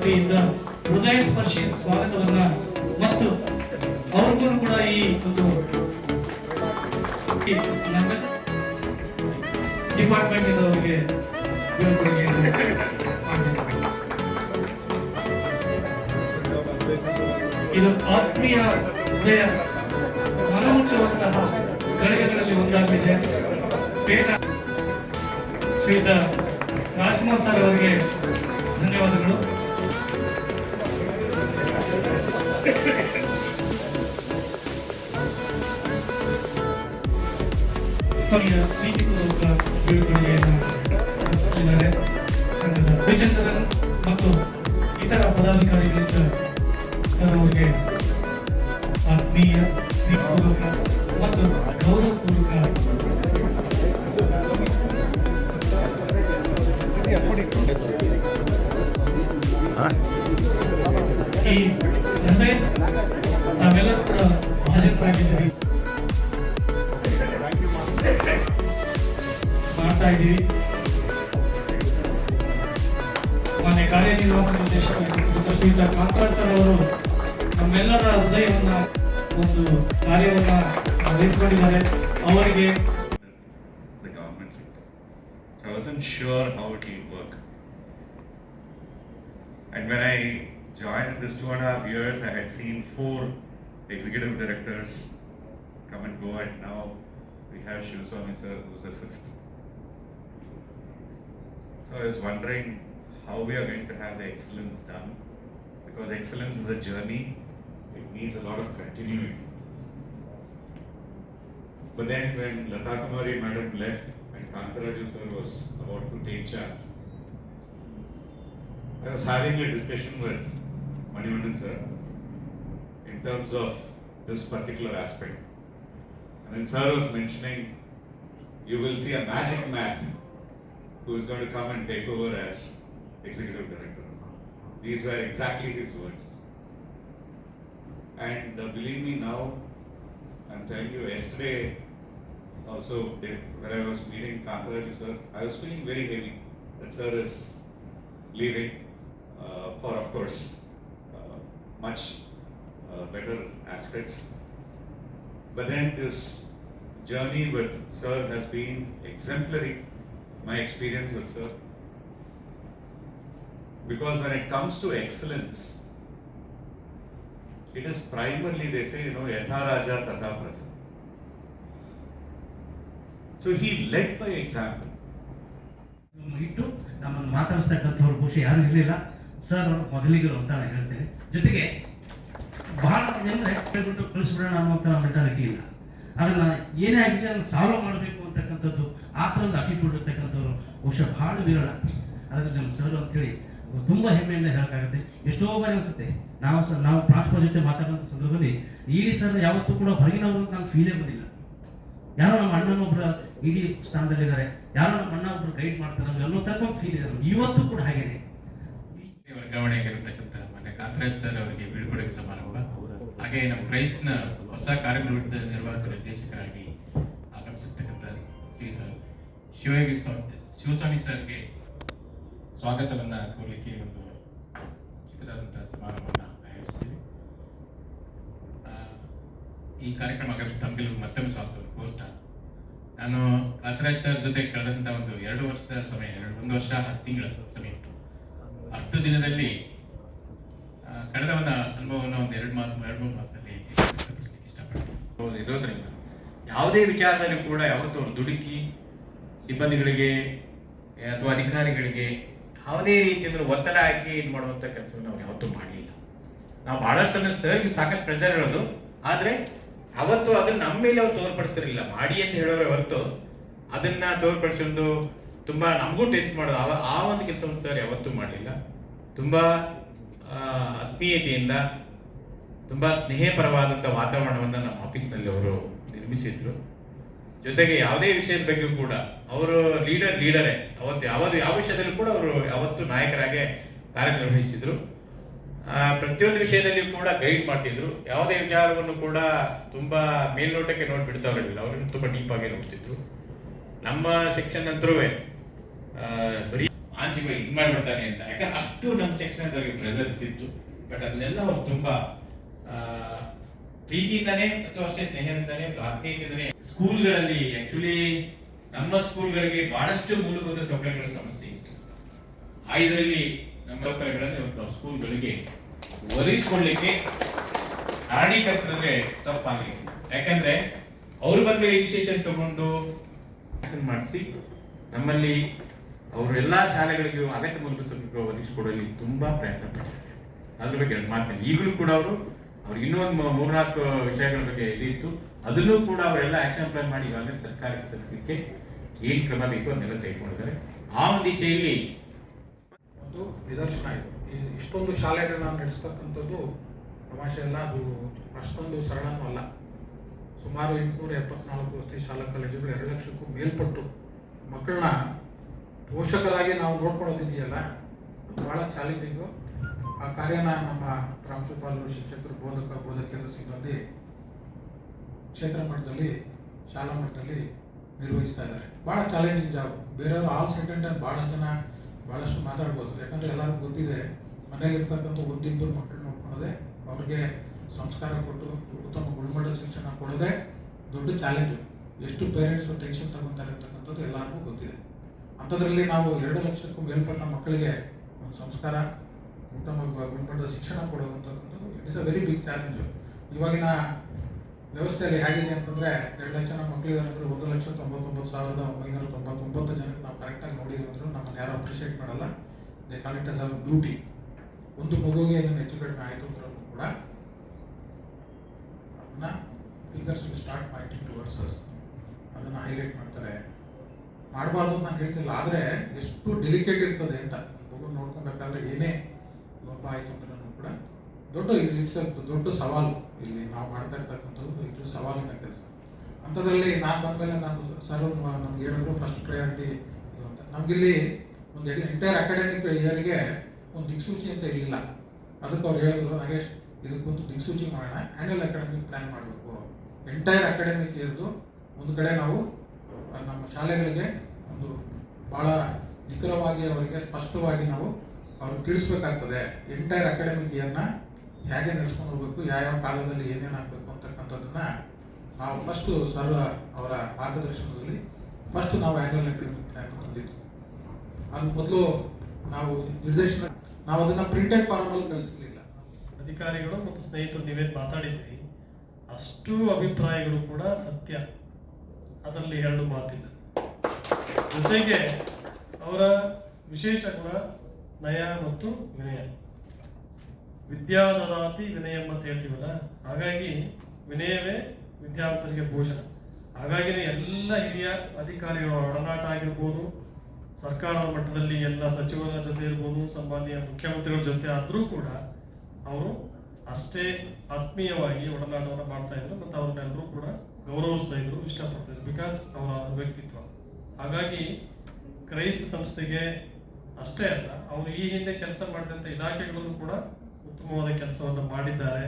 ವತಿಯಿಂದ ಹೃದಯ ಸ್ಪರ್ಶಿ ಸ್ವಾಗತವನ್ನ ಮತ್ತು ಅವ್ರಿಗೂ ಕೂಡ ಈ ಒಂದು ಡಿಪಾರ್ಟ್ಮೆಂಟ್ ಅವರಿಗೆ ಇದು ಆತ್ಮೀಯ ಹೃದಯ ಮನಮುಟ್ಟುವಂತಹ ಗಳಿಗೆಗಳಲ್ಲಿ ಒಂದಾಗಲಿದೆ. ಶ್ರೀಯುತ ರಾಜ್ಕುಮಾರ್ ಸರ್ ಅವರಿಗೆ ಧನ್ಯವಾದಗಳು. ಪ್ರೀತಿಪೂರ್ವಕ ಬೀಳ್ಕೊಡುಗೆಯನ್ನು ರಚಿಸಿದ್ದಾರೆ. ಸಂಘದ ವಿಜೇತರನ್ನು ಮತ್ತು ಇತರ ಪದಾಧಿಕಾರಿಗಳಿಂದ ಸರ್ ಅವರಿಗೆ ಆತ್ಮೀಯ ಪ್ರೀತಿಪೂರ್ವಕ ಮತ್ತು ಗೌರವಪೂರ್ವಕ ಈ ಹೃದಯ ತಾವೆಲ್ಲರೂ ಕೂಡ ಹಾಜರಾಗಿದ್ದೀರಿ, ಮಾಡ್ತಾ ಇದ್ದೀವಿ. ಮಾನ್ಯ ಕಾರ್ಯನಿರ್ವಾಹಕ ನಿರ್ದೇಶಕ ಶ್ರೀಯುತ ಕಾಂತರಾಜ್ ಸರ್ ಅವರು ನಮ್ಮೆಲ್ಲರ ಹೃದಯವನ್ನ ಒಂದು ಕಾರ್ಯವನ್ನ ವಹಿಸಿಕೊಂಡಿದ್ದಾರೆ. ಅವರಿಗೆ the government sector. So I wasn't sure how it will work. And when I joined this 2.5 years, I had seen 4 executive directors come and go, and now we have Shivaswamy sir, who's the 5th. So I was wondering how we are going to have the excellence done, because excellence is a journey. It needs a lot of continuity. But then when Lata Kumari madam left and Kantaraju sir was about to take charge, I was having a discussion with Manivandan sir in terms of this particular aspect. And then sir was mentioning, you will see a magic man who is going to come and take over as executive director. These were exactly his words. And believe me now, I'm telling you, yesterday also when I was meeting Kantaraju sir, I was feeling very heavy that sir is leaving for, of course, much better aspects. But then this journey with sir has been exemplary, my experience with sir. Because when it comes to excellence, it is primarily, they say, yatha raja tatha praja. So he led by example. ಇಟ್ಟು ನಮ್ಮನ್ನು ಮಾತಾಡಿಸ್ತಕ್ಕಂಥವ್ರು ಬಹುಶಃ ಯಾರು ಇರಲಿಲ್ಲ. Sir ಅವರು ಮೊದಲಿಗರು ಅಂತ ನಾನು ಹೇಳ್ತೇನೆ. ಜೊತೆಗೆ ಬಹಳ ಜನರೇ ಹೇಳ್ಬಿಟ್ಟು ಕಳಿಸ್ಬಿಡೋಣ ಅನ್ನುವಂಥ ಮೆಂಟಾಲಿಟಿ ಇಲ್ಲ. ಅದನ್ನು ಏನೇ ಆಗಲಿ ಅದನ್ನು ಸಾಲ್ವ್ ಮಾಡಬೇಕು ಅಂತಕ್ಕಂಥದ್ದು ಆ ಥರದ ಅಟಿಟ್ಯೂಡ್ ಇರ್ತಕ್ಕಂಥವ್ರು ಬಹುಶಃ ಬಹಳ ವಿರಳ. ಅದರಲ್ಲಿ ನಮ್ಮ ಸರ್ ಅಂತೇಳಿ ತುಂಬ ಹೆಮ್ಮೆಯಿಂದ ಹೇಳೋಕ್ಕಾಗುತ್ತೆ. ಎಷ್ಟೋ ಬಾರಿ ಅನಿಸುತ್ತೆ ನಾವು ಪ್ರಾಂಶುಪಾಲ ಜೊತೆ ಮಾತಾಡುವಂಥ ಸಂದರ್ಭದಲ್ಲಿ ಇಡೀ ಸರ್ ಯಾವತ್ತೂ ಕೂಡ ಹೊರಗಿನವರು ಅಂತ ನಾನು ಫೀಲೇ ಬಂದಿಲ್ಲ. ಯಾರೋ ನಮ್ಮ ಅಣ್ಣನೊಬ್ಬರ ಇಡೀ ಸ್ಥಾನದಲ್ಲಿದ್ದಾರೆ, ಯಾರೋ ನಮ್ಮ ಅಣ್ಣ ಒಬ್ಬರು ಗೈಡ್ ಮಾಡ್ತಾರೆ ನಮ್ಗೆ ಅನ್ನೋ ತಕ್ಕ ಫೀಲ್ ಇದೆ ನಮ್ಗೆ ಇವತ್ತು ಕೂಡ ಹಾಗೇನೆ. ವರ್ಗಾವಣೆಯಾಗಿರತಕ್ಕಂಥ ಮನೆ ಕಾಂತರಾಜ್ ಸರ್ ಅವರಿಗೆ ಬೀಳ್ಕೊಡುಗೆ ಸಮಾರಂಭ, ಹಾಗೆ ನಮ್ಮ ಕ್ರೈಸ್ಟ್ನ ಹೊಸ ಕಾರ್ಯನಿರ್ವಾಹಕ ನಿರ್ದೇಶಕರಾಗಿ ಆಗಮಿಸಿರ್ತಕ್ಕಂಥ ಶ್ರೀಯುತ ಶಿವಸ್ವಾಮಿ ಸರ್ಗೆ ಸ್ವಾಗತವನ್ನ ಕೋರಲಿಕ್ಕೆ ಒಂದು ಚಿಕ್ಕದಾದಂತಹ ಸಮಾರಂಭವನ್ನು ಆಯೋಜಿಸಿದ್ದೀವಿ. ಈ ಕಾರ್ಯಕ್ರಮ ಆಗಮಿಸಿದ ತಮಗೆಲ್ಲೂ ಮತ್ತೊಮ್ಮೆ ಸ್ವಾಗತವನ್ನು ಕೋರ್ತಾ, ನಾನು ಕಾಂತರಾಜ್ ಸರ್ ಜೊತೆ ಕಳೆದಂಥ ಒಂದು 2 ವರ್ಷದ ಸಮಯ, 1 ವರ್ಷ 10 ತಿಂಗಳ ಸಮಯ, ಅಷ್ಟು ದಿನದಲ್ಲಿ ಕಳೆದ ಒಂದು ಅನುಭವವನ್ನು ಒಂದು 2-3 ಮಾತಲ್ಲಿ ಇಷ್ಟಪಡ್ತೀನಿ. ಇರೋದ್ರಿಂದ ಯಾವುದೇ ವಿಚಾರದಲ್ಲಿ ಕೂಡ ಯಾವತ್ತೂ ದುಡುಕಿ ಸಿಬ್ಬಂದಿಗಳಿಗೆ ಅಥವಾ ಅಧಿಕಾರಿಗಳಿಗೆ ಯಾವುದೇ ರೀತಿಯಿಂದ ಒತ್ತಡ ಹಾಕಿ ಇದು ಮಾಡುವಂಥ ಕೆಲಸವನ್ನು ನಾವು ಯಾವತ್ತೂ ಮಾಡಲಿಲ್ಲ. ನಾವು ಬಹಳಷ್ಟು ಸಮಯ ಸರ್ಗೆ ಸಾಕಷ್ಟು ಪ್ರೆಷರ್ ಇರೋದು, ಆದರೆ ಅವತ್ತು ಅದನ್ನು ನಮ್ಮ ಮೇಲೆ ಅವ್ರು ತೋರ್ಪಡಿಸ್ತಿರಲಿಲ್ಲ. ಮಾಡಿ ಅಂತ ಹೇಳೋರು ಹೊರತು ಅದನ್ನ ತೋರ್ಪಡಿಸೋದು ತುಂಬ ನಮಗೂ ಟೆನ್ಸ್ ಮಾಡೋದು ಆ ಒಂದು ಕೆಲಸವನ್ನು ಸರ್ ಯಾವತ್ತೂ ಮಾಡಲಿಲ್ಲ. ತುಂಬ ಆತ್ಮೀಯತೆಯಿಂದ ತುಂಬ ಸ್ನೇಹಪರವಾದಂಥ ವಾತಾವರಣವನ್ನು ನಮ್ಮ ಆಫೀಸ್ನಲ್ಲಿ ಅವರು ನಿರ್ಮಿಸಿದ್ರು. ಜೊತೆಗೆ ಯಾವುದೇ ವಿಷಯದ ಬಗ್ಗೆ ಕೂಡ ಅವರು ಲೀಡರೇ ಅವತ್ತು ಯಾವ ವಿಷಯದಲ್ಲೂ ಕೂಡ ಅವರು ಯಾವತ್ತು ನಾಯಕರಾಗೆ ಕಾರ್ಯನಿರ್ವಹಿಸಿದ್ರು. ಪ್ರತಿಯೊಂದು ವಿಷಯದಲ್ಲಿ ಕೂಡ ಗೈಡ್ ಮಾಡ್ತಿದ್ರು. ಯಾವುದೇ ವಿಚಾರವನ್ನು ಕೂಡ ತುಂಬ ಮೇಲ್ನೋಟಕ್ಕೆ ನೋಡ್ಬಿಡ್ತಾ ಇರಲಿಲ್ಲ, ಅವರನ್ನು ತುಂಬ ಡೀಪ್ ಆಗಿ ನೋಡ್ತಿದ್ರು. ನಮ್ಮ ಸೆಕ್ಷನ್ ಅಂತರೂ ಬರೀ ಆಂಚಿಗೆ ಇದು ಮಾಡ್ಬಿಡ್ತಾನೆ ಅಂತ. ಯಾಕಂದ್ರೆ ಅಷ್ಟು ನಮ್ಮ ಸೆಕ್ಷನ್ ಅವರಿಗೆ ಪ್ರೆಸರ್ ಇರ್ತಿತ್ತು. ಬಟ್ ಅದನ್ನೆಲ್ಲ ಅವ್ರು ತುಂಬಾ ಪ್ರೀತಿಯಿಂದಾನೇ ಅಥವಾ ಅಷ್ಟೇ ಸ್ನೇಹದಿಂದಾನೇ ಆತ್ಮೀಯತೆಯಿಂದಾನೇ ಸ್ಕೂಲ್ಗಳಲ್ಲಿ ಆಕ್ಚುಲಿ ನಮ್ಮ ಸ್ಕೂಲ್ಗಳಿಗೆ ಬಹಳಷ್ಟು ಮೂಲಭೂತ ಸೌಕರ್ಯಗಳ ಸಮಸ್ಯೆ ಇತ್ತು. ಇದರಲ್ಲಿ ನಮ್ಮ ಸೌಕರ್ಯಗಳನ್ನು ಇವತ್ತು ನಾವು ಸ್ಕೂಲ್ಗಳಿಗೆ ಒದಗಿಸ್ಕೊಳ್ಳಿಕ್ಕೆ ಕಾರಣೀಕರ್ತಂದ್ರೆ ತಪ್ಪಾಗಲಿ. ಯಾಕಂದ್ರೆ ಅವ್ರು ಬಂದ್ಮೇಲೆ ಇನಿಷಿಯೇಷನ್ ತಗೊಂಡು ಮಾಡಿಸಿ ನಮ್ಮಲ್ಲಿ ಅವರು ಎಲ್ಲಾ ಶಾಲೆಗಳಿಗೂ ಅಗತ್ಯ ಮೂಲಭೂತ ಸೌಕರ್ಯ ಒದಗಿಸಿಕೊಡಲಿ ತುಂಬಾ ಪ್ರಯತ್ನ ಪಟ್ಟಿದ್ದಾರೆ. ಅದ್ರ ಬಗ್ಗೆ ಎರಡು ಮಾತನಾಡಿ ಈಗಲೂ ಕೂಡ ಅವ್ರಿಗೆ ಇನ್ನೂ ಒಂದು 3-4 ವಿಷಯಗಳ ಬಗ್ಗೆ ಇದಿತ್ತು. ಅದನ್ನು ಕೂಡ ಅವರೆಲ್ಲ ಆಕ್ಷನ್ ಪ್ಲಾನ್ ಮಾಡಿ ಇವಾಗ ಸರ್ಕಾರಕ್ಕೆ ಸಲ್ಲಿಸಲಿಕ್ಕೆ ಏನು ಕ್ರಮ ಬೇಕು ಅದನ್ನೆಲ್ಲ ತೆಗೆದುಕೊಂಡಿದ್ದಾರೆ. ಆ ಒಂದು ದಿಶೆಯಲ್ಲಿ ಒಂದು ನಿದರ್ಶನ ಇದು. ಇಷ್ಟೊಂದು ಶಾಲೆಗಳನ್ನ ನಡೆಸ್ತಕ್ಕಂಥದ್ದು ತಮಾಷೆ ಅಲ್ಲ, ಅದು ಅಷ್ಟೊಂದು ಸರಳನೂ ಅಲ್ಲ. ಸುಮಾರು 874 ವಸತಿ ಶಾಲಾ ಕಾಲೇಜುಗಳು 2 ಲಕ್ಷಕ್ಕೂ ಮೇಲ್ಪಟ್ಟು ಮಕ್ಕಳನ್ನ ಪೋಷಕರಾಗಿ ನಾವು ನೋಡ್ಕೊಳ್ಳೋದಿದೆಯಲ್ಲ, ಭಾಳ ಚಾಲೆಂಜಿಂಗು. ಆ ಕಾರ್ಯನ ನಮ್ಮ ಪ್ರಾಂಶುಪಾಲರು, ಶಿಕ್ಷಕರು, ಬೋಧಕೇತರ ಸಿಬ್ಬಂದಿ ಕ್ಷೇತ್ರ ಮಟ್ಟದಲ್ಲಿ, ಶಾಲಾ ಮಟ್ಟದಲ್ಲಿ ನಿರ್ವಹಿಸ್ತಾ ಇದ್ದಾರೆ. ಭಾಳ ಚಾಲೆಂಜಿಂಗ್ ಜಾಬ್. ಬೇರೆಯವರು ಆಲ್ ಸೆಕೆಂಡ್ ಭಾಳಷ್ಟು ಮಾತಾಡ್ಬೋದು. ಯಾಕಂದರೆ ಎಲ್ಲರಿಗೂ ಗೊತ್ತಿದೆ, ಮನೇಲಿರ್ತಕ್ಕಂಥ ಒಂದಿಬ್ಬರು ಮಕ್ಕಳು ನೋಡ್ಕೊಳ್ಳೋದೆ, ಅವ್ರಿಗೆ ಸಂಸ್ಕಾರ ಕೊಟ್ಟು ಉತ್ತಮ ಗುಣಮಟ್ಟದ ಶಿಕ್ಷಣ ಕೊಡೋದೇ ದೊಡ್ಡ ಚಾಲೆಂಜು. ಎಷ್ಟು ಪೇರೆಂಟ್ಸು ಟೆನ್ಷನ್ ತಗೊತಾರೆ ಅಂತಕ್ಕಂಥದ್ದು ಎಲ್ಲರಿಗೂ ಗೊತ್ತಿದೆ. ಅಂಥದ್ರಲ್ಲಿ ನಾವು 2 ಲಕ್ಷಕ್ಕೂ ಮೇಲ್ಪಟ್ಟ ಮಕ್ಕಳಿಗೆ ಒಂದು ಸಂಸ್ಕಾರ, ಉತ್ತಮ ಗುಣಮಟ್ಟದ ಶಿಕ್ಷಣ ಕೊಡೋದಂತಕ್ಕಂಥದ್ದು it is a very big challenge. ಇವಾಗಿನ ವ್ಯವಸ್ಥೆಯಲ್ಲಿ ಹೇಗಿದೆ ಅಂತಂದರೆ 2 ಲಕ್ಷ ಮಕ್ಕಳಿದ್ದಾರೆ ಅಂದರೆ 1,99,999 ಜನಕ್ಕೆ ನಾವು ಕರೆಕ್ಟಾಗಿ ನೋಡಿದ್ರು ನಮ್ಮನ್ನು ಯಾರು ಅಪ್ರಿಷಿಯೇಟ್ ಮಾಡಲ್ಲ. They call it as a duty. ಒಂದು ಮಗುವಿಗೆ ಏನೇನು ಹೆಚ್ಚು ಕಡಿಮೆ ಆಯಿತು ಅಂದ್ರೂ ಕೂಡ ಅದನ್ನು figures will start pointing towards us. ಅದನ್ನು ಹೈಲೈಟ್ ಮಾಡ್ತಾರೆ. ಮಾಡಬಾರ್ದು ಅಂತ ನಾನು ಹೇಳ್ತಿಲ್ಲ, ಆದರೆ ಎಷ್ಟು ಡೆಲಿಕೇಟ್ ಇರ್ತದೆ ಅಂತ ಮಗು ನೋಡ್ಕೊಬೇಕಾದ್ರೆ ಏನೇ ಲೋಪ ಆಯಿತು ಅಂತ ಕೂಡ ದೊಡ್ಡ ಸವಾಲು. ಇಲ್ಲಿ ನಾವು ಮಾಡ್ತಾ ಇರ್ತಕ್ಕಂಥದ್ದು ಇದು ಸವಾಲಿನ ಕೆಲಸ. ಅಂಥದ್ರಲ್ಲಿ ನಾನು ಬಂದಮೇಲೆ ನಾನು ಸರ್ ನಮ್ಗೆ ಹೇಳಿದ್ರು ಫಸ್ಟ್ ಪ್ರಯಾರಿಟಿ ಅಂತ. ನಮಗಿಲ್ಲಿ ಒಂದು ಎಂಟೈರ್ ಅಕಾಡೆಮಿಕ್ ಇಯರ್ಗೆ ಒಂದು ದಿಕ್ಸೂಚಿ ಅಂತ ಇರಲಿಲ್ಲ. ಅದಕ್ಕೆ ಅವ್ರು ಹೇಳಿದ್ರು, ನಾಗೇಶ್ ಇದಕ್ಕೊಂದು ದಿಕ್ಸೂಚಿ ಮಾಡೋಣ, ಆ್ಯನ್ಯುವಲ್ ಅಕಾಡೆಮಿಕ್ ಪ್ಲ್ಯಾನ್ ಮಾಡಬೇಕು. ಎಂಟೈರ್ ಅಕಾಡೆಮಿಕ್ ಇಯರ್ದು ಒಂದು ಕಡೆ ನಾವು ನಮ್ಮ ಶಾಲೆಗಳಿಗೆ ಒಂದು ಭಾಳ ನಿಖರವಾಗಿ ಅವರಿಗೆ ಸ್ಪಷ್ಟವಾಗಿ ನಾವು ಅವ್ರಿಗೆ ತಿಳಿಸ್ಬೇಕಾಗ್ತದೆ. ಎಂಟೈರ್ ಅಕಾಡೆಮಿಕ್ ಇಯರ್ನ ಹೇಗೆ ನಡೆಸ್ಕೊಂಡು ಹೋಗ್ಬೇಕು, ಯಾವ ಕಾಲದಲ್ಲಿ ಏನೇನು ಆಗಬೇಕು ಅಂತಕ್ಕಂಥದ್ದನ್ನು ನಾವು ಫಸ್ಟು ಸರ್ ಅವರ ಮಾರ್ಗದರ್ಶನದಲ್ಲಿ ನಾವು ಆ್ಯನ್ಯುವಲ್ ಅಕಾಡೆಮಿಕ್ ಪ್ಲ್ಯಾನ್ ತಂದಿದ್ದು. ಅದು ಮೊದಲು ನಾವು ನಾವು ಅದನ್ನು ಪ್ರಿಂಟೆಡ್ ಫಾರ್ಮಲ್ಲಿ ಕಳಿಸಲಿಲ್ಲ. ಅಧಿಕಾರಿಗಳು ಮತ್ತು ಸ್ನೇಹಿತರು ನೀವೇನು ಮಾತಾಡಿದ್ರಿ ಅಷ್ಟು ಅಭಿಪ್ರಾಯಗಳು ಕೂಡ ಸತ್ಯ, ಅದರಲ್ಲಿ 2 ಮಾತಿಲ್ಲ. ಜೊತೆಗೆ ಅವರ ವಿಶೇಷ ಗುಣ ನಯ ಮತ್ತು ವಿನಯ. ವಿದ್ಯಾದದಾತಿ ವಿನಯ ಅಂತ ಹೇಳ್ತೀವಲ್ಲ, ಹಾಗಾಗಿ ವಿನಯವೇ ವಿದ್ಯಾರ್ಥಿಗಳಿಗೆ ಭೂಷಣ. ಹಾಗಾಗಿನೇ ಎಲ್ಲ ಹಿರಿಯ ಅಧಿಕಾರಿಗಳ ಒಡನಾಟ ಆಗಿರ್ಬೋದು, ಸರ್ಕಾರದ ಮಟ್ಟದಲ್ಲಿ ಎಲ್ಲ ಸಚಿವರ ಜೊತೆ ಇರ್ಬೋದು, ಸಾಮಾನ್ಯ ಮುಖ್ಯಮಂತ್ರಿಗಳ ಜೊತೆ ಆದರೂ ಕೂಡ ಅವರು ಅಷ್ಟೇ ಆತ್ಮೀಯವಾಗಿ ಒಡನಾಟವನ್ನು ಮಾಡ್ತಾ ಇದ್ರು ಮತ್ತು ಅವ್ರನ್ನೆಲ್ಲರೂ ಕೂಡ ಗೌರವಿಸ್ತಾ ಇದ್ರು, ಇಷ್ಟಪಡ್ತಾ ಇದ್ರು. ಬಿಕಾಸ್ ಅವರ ವ್ಯಕ್ತಿತ್ವ. ಹಾಗಾಗಿ ಕ್ರೈಸ್ ಸಂಸ್ಥೆಗೆ ಅಷ್ಟೇ ಅಲ್ಲ, ಅವರು ಈ ಹಿಂದೆ ಕೆಲಸ ಮಾಡಿದಂಥ ಇಲಾಖೆಗಳಲ್ಲೂ ಕೂಡ ಉತ್ತಮವಾದ ಕೆಲಸವನ್ನು ಮಾಡಿದ್ದಾರೆ.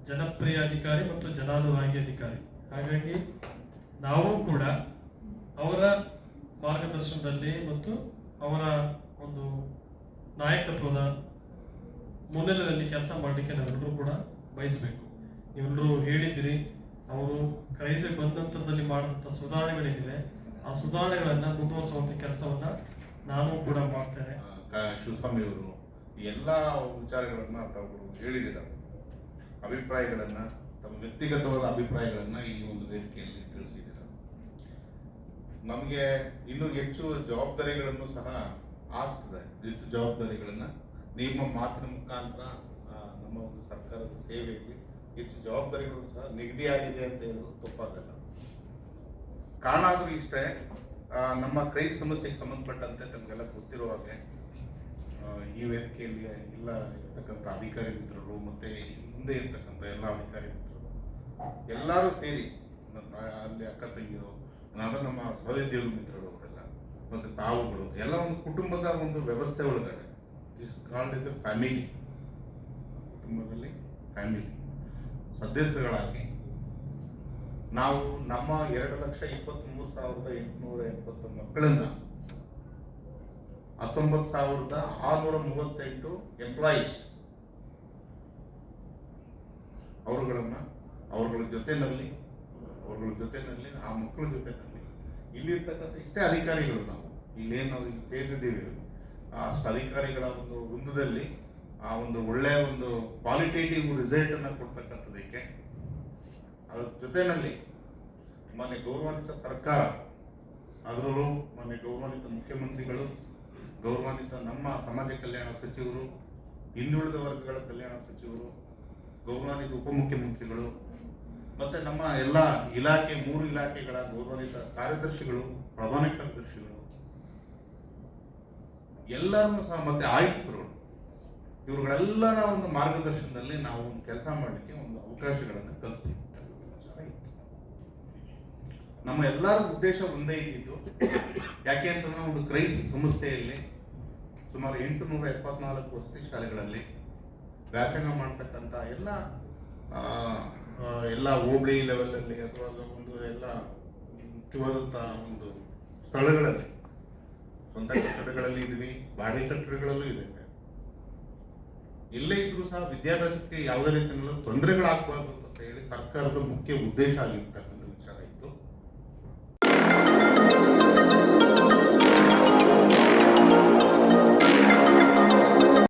ಜನಪ್ರಿಯ ಅಧಿಕಾರಿ ಮತ್ತು ಜನಾನುರಾಗಿ ಅಧಿಕಾರಿ. ಹಾಗಾಗಿ ನಾವು ಕೂಡ ಅವರ ಮಾರ್ಗದರ್ಶನದಲ್ಲಿ ಮತ್ತು ಅವರ ಒಂದು ನಾಯಕತ್ವದ ಮುನ್ನೆಲೆಯಲ್ಲಿ ಕೆಲಸ ಮಾಡಲಿಕ್ಕೆ ನಾವೆಲ್ಲರೂ ಕೂಡ ಬಯಸಬೇಕು. ನೀವೆಲ್ಲರೂ ಹೇಳಿದ್ದೀರಿ, ಅವರು ಕ್ರೈಸಿಗೆ ಬಂದ ನಂತರದಲ್ಲಿ ಮಾಡಿದಂಥ ಸುಧಾರಣೆಗಳೇನಿದೆ ಆ ಸುಧಾರಣೆಗಳನ್ನು ಮುಂದುವರಿಸುವಂಥ ಕೆಲಸವನ್ನು ನಾನು ಕೂಡ ಮಾಡ್ತೇನೆ. ಶಿವಸ್ವಾಮಿ ಅವರು ಎಲ್ಲ ವಿಚಾರಗಳನ್ನ ತಾವು ಹೇಳಿದ್ದೀರ, ಅಭಿಪ್ರಾಯಗಳನ್ನ, ತಮ್ಮ ವ್ಯಕ್ತಿಗತವಾದ ಅಭಿಪ್ರಾಯಗಳನ್ನ ಈ ಒಂದು ವೇದಿಕೆಯಲ್ಲಿ ತಿಳಿಸಿದ್ದೀರ. ನಮಗೆ ಇನ್ನೂ ಹೆಚ್ಚು ಜವಾಬ್ದಾರಿಗಳನ್ನು ಸಹ ಆಗ್ತದೆ. ಹೆಚ್ಚು ಜವಾಬ್ದಾರಿಗಳನ್ನ ನಿಮ್ಮ ಮಾತಿನ ಮುಖಾಂತರ ನಮ್ಮ ಒಂದು ಸರ್ಕಾರದ ಸೇವೆಯಲ್ಲಿ ಹೆಚ್ಚು ಜವಾಬ್ದಾರಿಗಳು ಸಹ ನಿಗದಿಯಾಗಿದೆ ಅಂತ ಹೇಳೋದು ತಪ್ಪಾಗಲ್ಲ. ಕಾರಣ ಆದರೂ ಇಷ್ಟೇ, ನಮ್ಮ ಕ್ರೈಸ್ ಸಮಸ್ಯೆಗೆ ಸಂಬಂಧಪಟ್ಟಂತೆ ತಮಗೆಲ್ಲ ಗೊತ್ತಿರೋ ಹಾಗೆ ಈ ವೇದಿಕೆಯಲ್ಲಿ ಎಲ್ಲ ಇರ್ತಕ್ಕಂಥ ಅಧಿಕಾರಿ ಮಿತ್ರರು ಮತ್ತು ಮುಂದೆ ಇರ್ತಕ್ಕಂಥ ಎಲ್ಲ ಅಧಿಕಾರಿ ಮಿತ್ರರು ಎಲ್ಲರೂ ಸೇರಿ ಅಲ್ಲಿ ಅಕ್ಕ ತಂಗಿರು, ನಮ್ಮ ಸಹೋದ್ಯೋಗಿ ಮಿತ್ರರು ಅವರೆಲ್ಲ ಮತ್ತು ತಾವುಗಳು ಎಲ್ಲ ಒಂದು ಕುಟುಂಬದ ಒಂದು ವ್ಯವಸ್ಥೆ ಒಳಗಡೆ ಇಸ್ ಕಾಲ್ಡ್ ಇಸ್ ಫ್ಯಾಮಿಲಿ. ಕುಟುಂಬದಲ್ಲಿ ಫ್ಯಾಮಿಲಿ ಸದಸ್ಯರುಗಳಾಗಿ ನಾವು ನಮ್ಮ 2,23,880 ಮಕ್ಕಳನ್ನ 19,638 ಎಂಪ್ಲಾಯೀಸ್ ಅವರುಗಳ ಜೊತೆನಲ್ಲಿ ಆ ಮಕ್ಕಳ ಜೊತೆನಲ್ಲಿ ಇಲ್ಲಿರ್ತಕ್ಕಂಥ ಇಷ್ಟೇ ಅಧಿಕಾರಿಗಳು, ನಾವು ಇಲ್ಲೇನು ನಾವು ಇಲ್ಲಿ ಸೇರಿದ್ದೀವಿ ಅಷ್ಟು ಅಧಿಕಾರಿಗಳ ಒಂದು ವೃಂದದಲ್ಲಿ ಆ ಒಂದು ಒಳ್ಳೆಯ ಒಂದು ಕ್ವಾಲಿಟೇಟಿವ್ ರಿಸಲ್ಟ್ ಅನ್ನು ಕೊಡ್ತಕ್ಕಂಥದಕ್ಕೆ, ಅದ್ರ ಜೊತೆಯಲ್ಲಿ ಮೊನ್ನೆ ಗೌರವಾನ್ವಿತ ಸರ್ಕಾರ, ಅದರಲ್ಲೂ ಮೊನ್ನೆ ಗೌರವಾನ್ವಿತ ಮುಖ್ಯಮಂತ್ರಿಗಳು, ಗೌರವಾನ್ವಿತ ನಮ್ಮ ಸಮಾಜ ಕಲ್ಯಾಣ ಸಚಿವರು, ಹಿಂದುಳಿದ ವರ್ಗಗಳ ಕಲ್ಯಾಣ ಸಚಿವರು, ಗೌರವಾನ್ವಿತ ಉಪಮುಖ್ಯಮಂತ್ರಿಗಳು, ಮತ್ತೆ ನಮ್ಮ ಎಲ್ಲ ಇಲಾಖೆ 3 ಇಲಾಖೆಗಳ ಗೌರವಾನ್ವಿತ ಕಾರ್ಯದರ್ಶಿಗಳು, ಪ್ರಧಾನ ಕಾರ್ಯದರ್ಶಿಗಳು ಎಲ್ಲರನ್ನು ಸಹ, ಮತ್ತೆ ಆಯುಕ್ತರುಗಳು, ಇವುಗಳೆಲ್ಲರ ಒಂದು ಮಾರ್ಗದರ್ಶನದಲ್ಲಿ ನಾವು ಒಂದು ಕೆಲಸ ಮಾಡಲಿಕ್ಕೆ ಒಂದು ಅವಕಾಶಗಳನ್ನು ಕಲ್ಪಿಸಿ. ನಮ್ಮ ಎಲ್ಲರ ಉದ್ದೇಶ ಒಂದೇ ಇದ್ದಿದ್ದು, ಯಾಕೆ ಅಂತಂದ್ರೆ ಒಂದು ಕ್ರೈಸ್ ಸಂಸ್ಥೆಯಲ್ಲಿ ಸುಮಾರು 874 ವಸತಿ ಶಾಲೆಗಳಲ್ಲಿ ವ್ಯಾಸಂಗ ಮಾಡ್ತಕ್ಕಂಥ ಎಲ್ಲ ಹೋಬಳಿ ಲೆವೆಲಲ್ಲಿ ಅಥವಾ ಒಂದು ಎಲ್ಲ ಮುಖ್ಯವಾದಂಥ ಒಂದು ಸ್ಥಳಗಳಲ್ಲಿ, ಸ್ವಂತ ಕಟ್ಟಡಗಳಲ್ಲಿ ಇದ್ವಿ, ಬಾಡಿಗೆ ಕಟ್ಟಡಗಳಲ್ಲೂ ಇದೆ. ಎಲ್ಲೇ ಇದ್ರೂ ಸಹ ವಿದ್ಯಾಭ್ಯಾಸಕ್ಕೆ ಯಾವುದೇ ರೀತಿಯ ತೊಂದರೆಗಳಾಗಬಾರ್ದು ಅಂತ ಹೇಳಿ ಸರ್ಕಾರದ ಮುಖ್ಯ ಉದ್ದೇಶ ಆಗಿರ್ತಕ್ಕಂಥ